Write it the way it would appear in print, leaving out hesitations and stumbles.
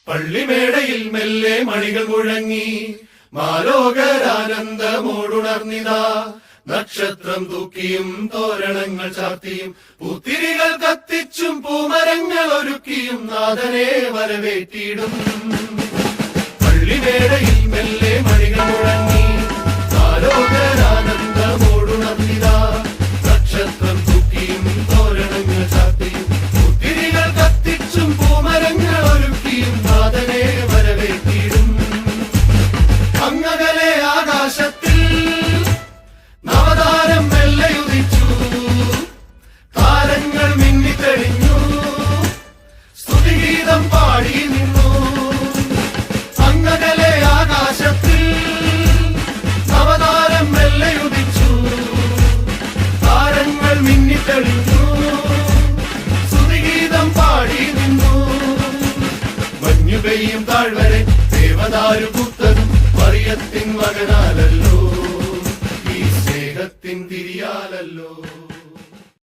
പള്ളിമേടയിൽ മെല്ലെ മണികൾ മുഴങ്ങി മാലോകരാനന്ദമോടുണർന്നിതാ. നക്ഷത്രം തൂക്കിയും തോരണങ്ങൾ ചാർത്തിയും പൂത്തിരികൾ കത്തിച്ചും പൂമരങ്ങൾ ഒരുക്കിയും നാഥനെ വരവേറ്റിടും. പള്ളിമേടയിൽ മെല്ലെ മണികൾ മുഴങ്ങി മാലോകരാനന്ദമോടുണർന്നിതാ. നക്ഷത്രം തൂക്കിയും തോരണങ്ങൾ ചാർത്തിയും പൂത്തിരികൾ കത്തിച്ചും പൂമരങ്ങൾ ഒരുക്കിയും നാഥനെ വരവേറ്റിടും. അങ്ങകലെ ആകാശത്തിൽ നവതാരം മെല്ലയുദിച്ചു. താരങ്ങൾ മിന്നിത്തെളിഞ്ഞു, സ്തുതിഗീതം പാടി നിന്നു. അങ്ങകലെ ആകാശത്തിൽ നവതാരം മെല്ലയുദിച്ചു. താരങ്ങൾ മിന്നിത്തെളിഞ്ഞു, സ്തുതിഗീതം പാടി നിന്നു. മഞ്ഞു പെയ്യും താഴ്വരെ ദേവദാരു പുത്തനും മറിയത്തിൻ മകനാലല്ലോ, ഈ സ്നേഹത്തിൻ തിരിയാലല്ലോ.